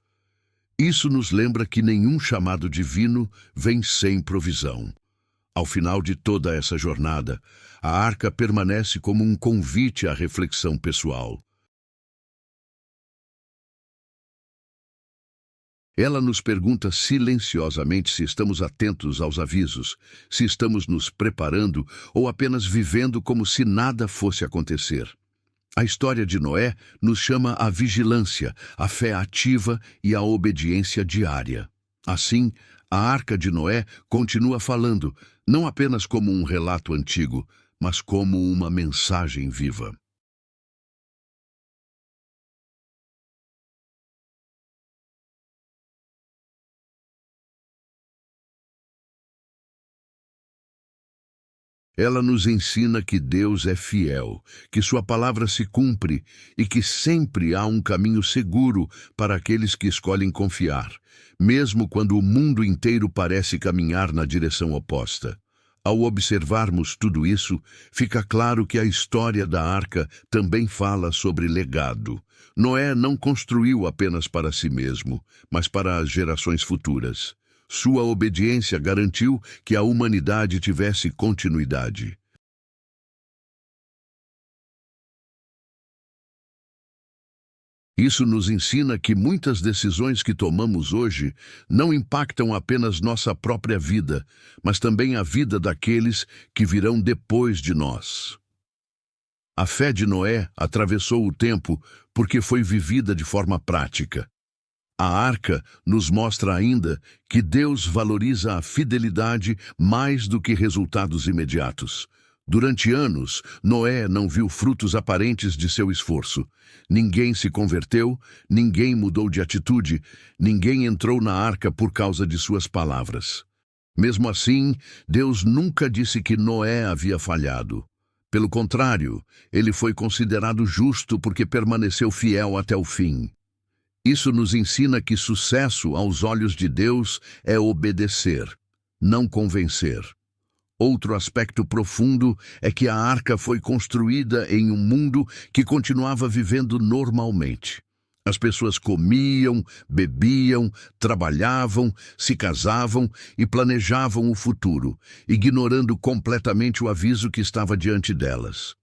Isso nos lembra que nenhum chamado divino vem sem provisão. Ao final de toda essa jornada, a arca permanece como um convite à reflexão pessoal. Ela nos pergunta silenciosamente se estamos atentos aos avisos, se estamos nos preparando ou apenas vivendo como se nada fosse acontecer. A história de Noé nos chama à vigilância, à fé ativa e à obediência diária. Assim, a Arca de Noé continua falando, não apenas como um relato antigo, mas como uma mensagem viva. Ela nos ensina que Deus é fiel, que sua palavra se cumpre e que sempre há um caminho seguro para aqueles que escolhem confiar, mesmo quando o mundo inteiro parece caminhar na direção oposta. Ao observarmos tudo isso, fica claro que a história da arca também fala sobre legado. Noé não construiu apenas para si mesmo, mas para as gerações futuras. Sua obediência garantiu que a humanidade tivesse continuidade. Isso nos ensina que muitas decisões que tomamos hoje não impactam apenas nossa própria vida, mas também a vida daqueles que virão depois de nós. A fé de Noé atravessou o tempo porque foi vivida de forma prática. A arca nos mostra ainda que Deus valoriza a fidelidade mais do que resultados imediatos. Durante anos, Noé não viu frutos aparentes de seu esforço. Ninguém se converteu, ninguém mudou de atitude, ninguém entrou na arca por causa de suas palavras. Mesmo assim, Deus nunca disse que Noé havia falhado. Pelo contrário, ele foi considerado justo porque permaneceu fiel até o fim. Isso nos ensina que sucesso aos olhos de Deus é obedecer, não convencer. Outro aspecto profundo é que a arca foi construída em um mundo que continuava vivendo normalmente. As pessoas comiam, bebiam, trabalhavam, se casavam e planejavam o futuro, ignorando completamente o aviso que estava diante delas.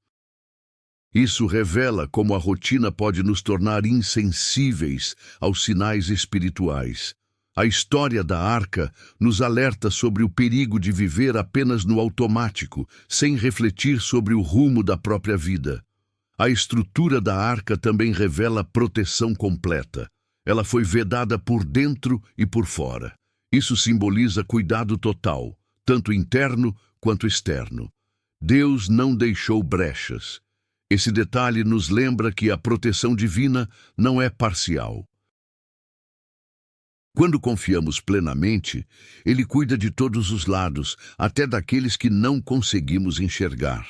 Isso revela como a rotina pode nos tornar insensíveis aos sinais espirituais. A história da arca nos alerta sobre o perigo de viver apenas no automático, sem refletir sobre o rumo da própria vida. A estrutura da arca também revela proteção completa. Ela foi vedada por dentro e por fora. Isso simboliza cuidado total, tanto interno quanto externo. Deus não deixou brechas. Esse detalhe nos lembra que a proteção divina não é parcial. Quando confiamos plenamente, Ele cuida de todos os lados, até daqueles que não conseguimos enxergar.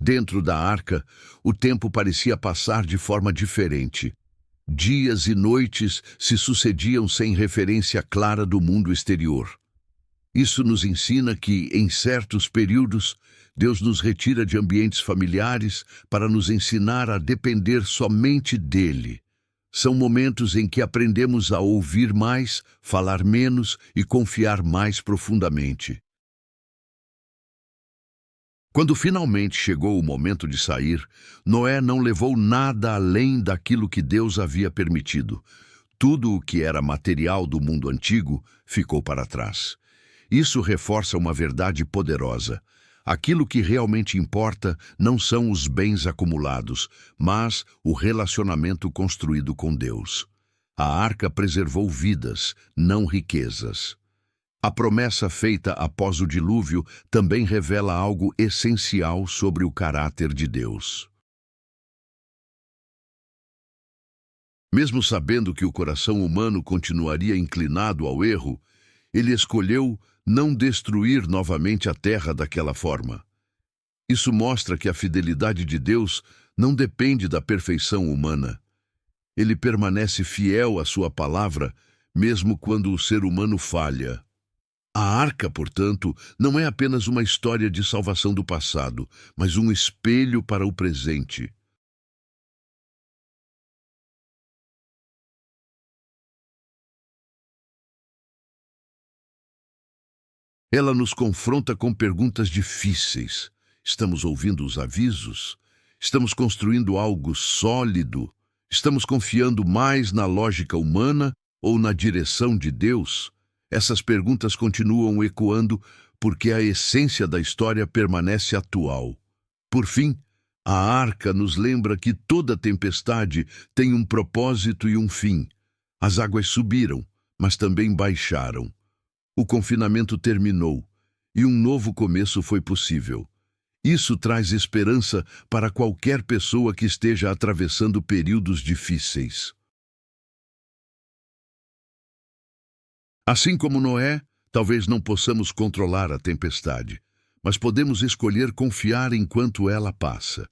Dentro da arca, o tempo parecia passar de forma diferente. Dias e noites se sucediam sem referência clara do mundo exterior. Isso nos ensina que, em certos períodos, Deus nos retira de ambientes familiares para nos ensinar a depender somente dEle. São momentos em que aprendemos a ouvir mais, falar menos e confiar mais profundamente. Quando finalmente chegou o momento de sair, Noé não levou nada além daquilo que Deus havia permitido. Tudo o que era material do mundo antigo ficou para trás. Isso reforça uma verdade poderosa. Aquilo que realmente importa não são os bens acumulados, mas o relacionamento construído com Deus. A arca preservou vidas, não riquezas. A promessa feita após o dilúvio também revela algo essencial sobre o caráter de Deus. Mesmo sabendo que o coração humano continuaria inclinado ao erro, Ele escolheu não destruir novamente a terra daquela forma. Isso mostra que a fidelidade de Deus não depende da perfeição humana. Ele permanece fiel à sua palavra, mesmo quando o ser humano falha. A arca, portanto, não é apenas uma história de salvação do passado, mas um espelho para o presente. Ela nos confronta com perguntas difíceis. Estamos ouvindo os avisos? Estamos construindo algo sólido? Estamos confiando mais na lógica humana ou na direção de Deus? Essas perguntas continuam ecoando porque a essência da história permanece atual. Por fim, a arca nos lembra que toda tempestade tem um propósito e um fim. As águas subiram, mas também baixaram. O confinamento terminou e um novo começo foi possível. Isso traz esperança para qualquer pessoa que esteja atravessando períodos difíceis. Assim como Noé, talvez não possamos controlar a tempestade, mas podemos escolher confiar enquanto ela passa.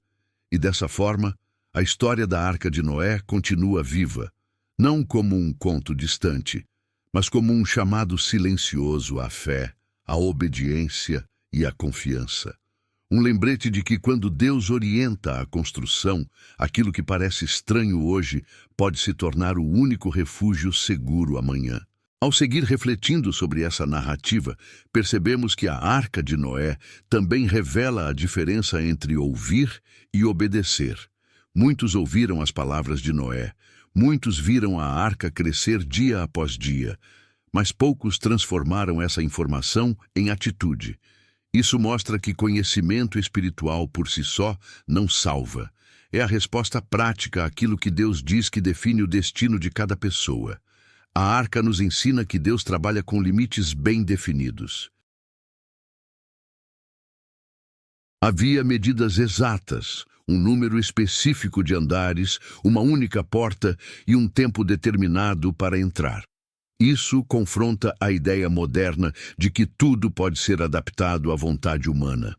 E dessa forma, a história da Arca de Noé continua viva, não como um conto distante, mas como um chamado silencioso à fé, à obediência e à confiança. Um lembrete de que quando Deus orienta a construção, aquilo que parece estranho hoje pode se tornar o único refúgio seguro amanhã. Ao seguir refletindo sobre essa narrativa, percebemos que a Arca de Noé também revela a diferença entre ouvir e obedecer. Muitos ouviram as palavras de Noé, muitos viram a arca crescer dia após dia, mas poucos transformaram essa informação em atitude. Isso mostra que conhecimento espiritual por si só não salva. É a resposta prática àquilo que Deus diz que define o destino de cada pessoa. A arca nos ensina que Deus trabalha com limites bem definidos. Havia medidas exatas, um número específico de andares, uma única porta e um tempo determinado para entrar. Isso confronta a ideia moderna de que tudo pode ser adaptado à vontade humana.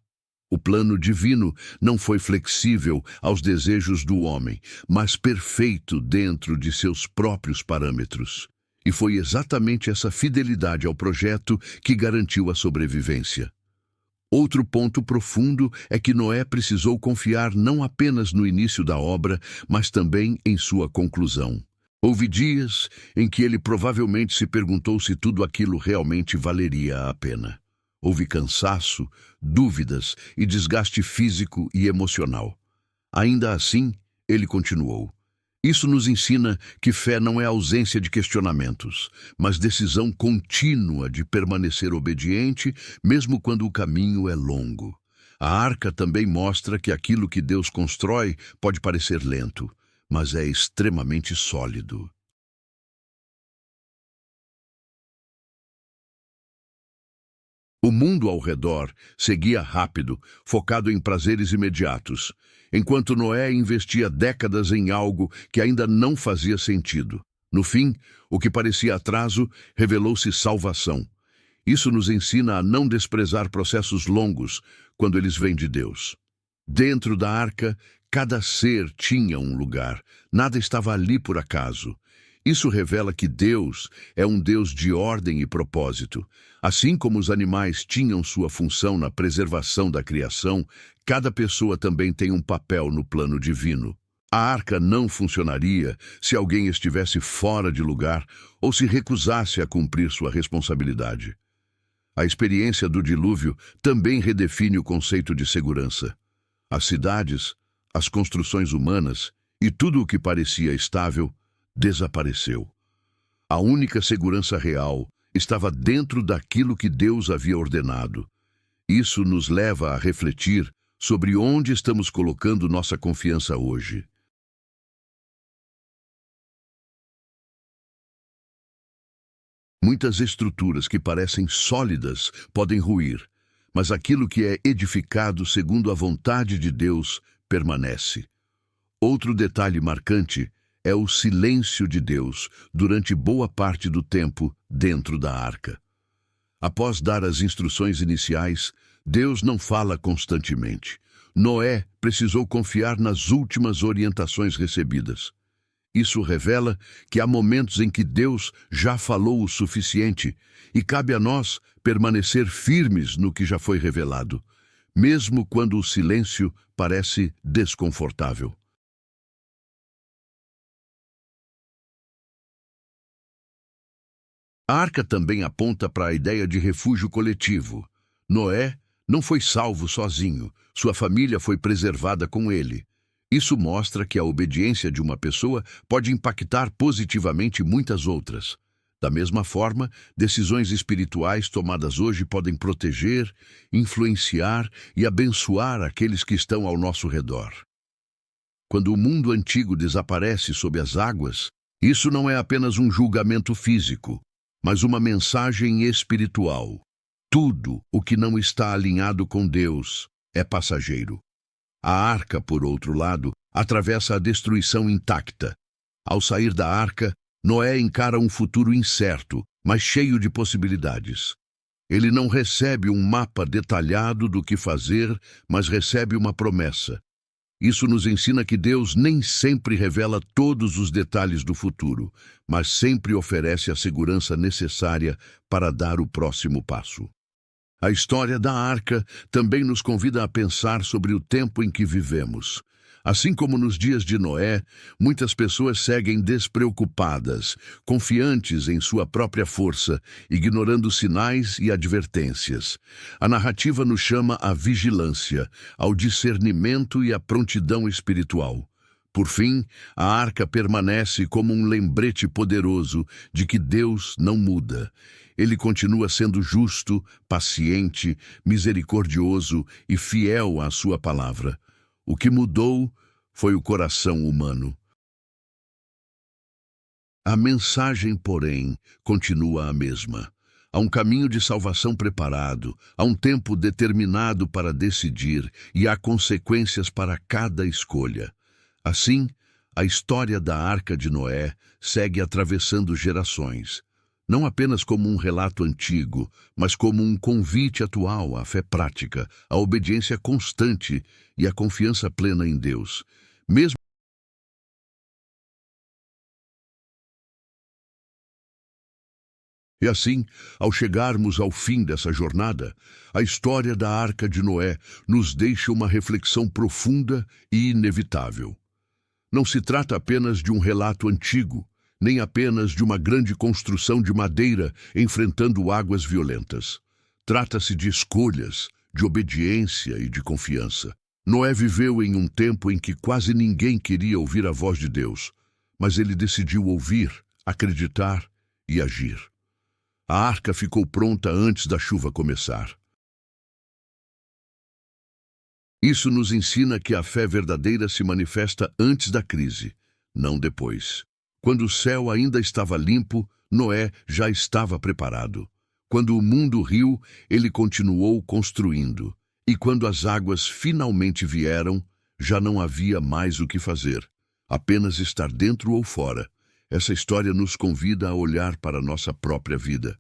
O plano divino não foi flexível aos desejos do homem, mas perfeito dentro de seus próprios parâmetros. E foi exatamente essa fidelidade ao projeto que garantiu a sobrevivência. Outro ponto profundo é que Noé precisou confiar não apenas no início da obra, mas também em sua conclusão. Houve dias em que ele provavelmente se perguntou se tudo aquilo realmente valeria a pena. Houve cansaço, dúvidas e desgaste físico e emocional. Ainda assim, ele continuou. Isso nos ensina que fé não é ausência de questionamentos, mas decisão contínua de permanecer obediente, mesmo quando o caminho é longo. A arca também mostra que aquilo que Deus constrói pode parecer lento, mas é extremamente sólido. O mundo ao redor seguia rápido, focado em prazeres imediatos, enquanto Noé investia décadas em algo que ainda não fazia sentido. No fim, o que parecia atraso revelou-se salvação. Isso nos ensina a não desprezar processos longos quando eles vêm de Deus. Dentro da arca, cada ser tinha um lugar, nada estava ali por acaso. Isso revela que Deus é um Deus de ordem e propósito. Assim como os animais tinham sua função na preservação da criação, cada pessoa também tem um papel no plano divino. A arca não funcionaria se alguém estivesse fora de lugar ou se recusasse a cumprir sua responsabilidade. A experiência do dilúvio também redefine o conceito de segurança. As cidades, as construções humanas e tudo o que parecia estável desapareceu. A única segurança real estava dentro daquilo que Deus havia ordenado. Isso nos leva a refletir sobre onde estamos colocando nossa confiança hoje. Muitas estruturas que parecem sólidas podem ruir, mas aquilo que é edificado segundo a vontade de Deus permanece. Outro detalhe marcante é o silêncio de Deus durante boa parte do tempo dentro da arca. Após dar as instruções iniciais, Deus não fala constantemente. Noé precisou confiar nas últimas orientações recebidas. Isso revela que há momentos em que Deus já falou o suficiente e cabe a nós permanecer firmes no que já foi revelado, mesmo quando o silêncio parece desconfortável. A arca também aponta para a ideia de refúgio coletivo. Noé não foi salvo sozinho, sua família foi preservada com ele. Isso mostra que a obediência de uma pessoa pode impactar positivamente muitas outras. Da mesma forma, decisões espirituais tomadas hoje podem proteger, influenciar e abençoar aqueles que estão ao nosso redor. Quando o mundo antigo desaparece sob as águas, isso não é apenas um julgamento físico, mas uma mensagem espiritual. Tudo o que não está alinhado com Deus é passageiro. A arca, por outro lado, atravessa a destruição intacta. Ao sair da arca, Noé encara um futuro incerto, mas cheio de possibilidades. Ele não recebe um mapa detalhado do que fazer, mas recebe uma promessa. Isso nos ensina que Deus nem sempre revela todos os detalhes do futuro, mas sempre oferece a segurança necessária para dar o próximo passo. A história da arca também nos convida a pensar sobre o tempo em que vivemos. Assim como nos dias de Noé, muitas pessoas seguem despreocupadas, confiantes em sua própria força, ignorando sinais e advertências. A narrativa nos chama à vigilância, ao discernimento e à prontidão espiritual. Por fim, a arca permanece como um lembrete poderoso de que Deus não muda. Ele continua sendo justo, paciente, misericordioso e fiel à sua palavra. O que mudou foi o coração humano. A mensagem, porém, continua a mesma. Há um caminho de salvação preparado, há um tempo determinado para decidir e há consequências para cada escolha. Assim, a história da Arca de Noé segue atravessando gerações, não apenas como um relato antigo, mas como um convite atual à fé prática, à obediência constante e à confiança plena em Deus. Mesmo E assim, ao chegarmos ao fim dessa jornada, a história da Arca de Noé nos deixa uma reflexão profunda e inevitável. Não se trata apenas de um relato antigo, nem apenas de uma grande construção de madeira enfrentando águas violentas. Trata-se de escolhas, de obediência e de confiança. Noé viveu em um tempo em que quase ninguém queria ouvir a voz de Deus, mas ele decidiu ouvir, acreditar e agir. A arca ficou pronta antes da chuva começar. Isso nos ensina que a fé verdadeira se manifesta antes da crise, não depois. Quando o céu ainda estava limpo, Noé já estava preparado. Quando o mundo riu, ele continuou construindo. E quando as águas finalmente vieram, já não havia mais o que fazer. Apenas estar dentro ou fora. Essa história nos convida a olhar para a nossa própria vida.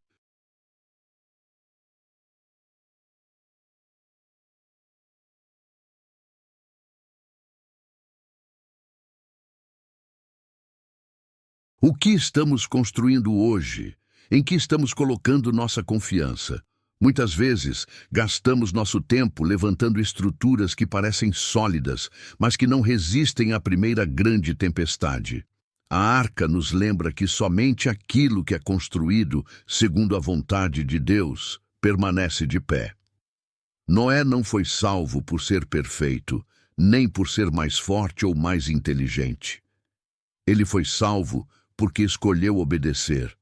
O que estamos construindo hoje? Em que estamos colocando nossa confiança? Muitas vezes, gastamos nosso tempo levantando estruturas que parecem sólidas, mas que não resistem à primeira grande tempestade. A arca nos lembra que somente aquilo que é construído segundo a vontade de Deus permanece de pé. Noé não foi salvo por ser perfeito, nem por ser mais forte ou mais inteligente. Ele foi salvo porque escolheu obedecer.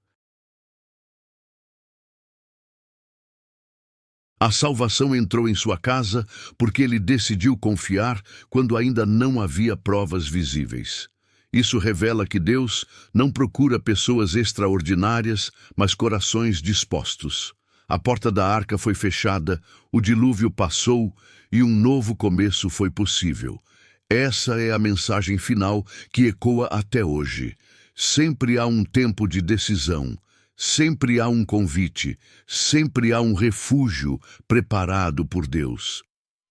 A salvação entrou em sua casa porque ele decidiu confiar quando ainda não havia provas visíveis. Isso revela que Deus não procura pessoas extraordinárias, mas corações dispostos. A porta da arca foi fechada, o dilúvio passou e um novo começo foi possível. Essa é a mensagem final que ecoa até hoje. Sempre há um tempo de decisão, sempre há um convite, sempre há um refúgio preparado por Deus.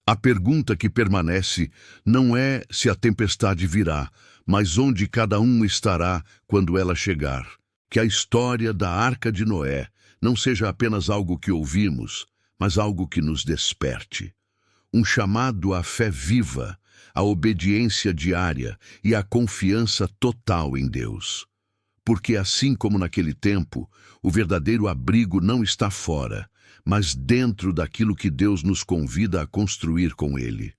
A pergunta que permanece não é se a tempestade virá, mas onde cada um estará quando ela chegar. Que a história da Arca de Noé não seja apenas algo que ouvimos, mas algo que nos desperte. Um chamado à fé viva, à obediência diária e à confiança total em Deus. Porque assim como naquele tempo, o verdadeiro abrigo não está fora, mas dentro daquilo que Deus nos convida a construir com Ele.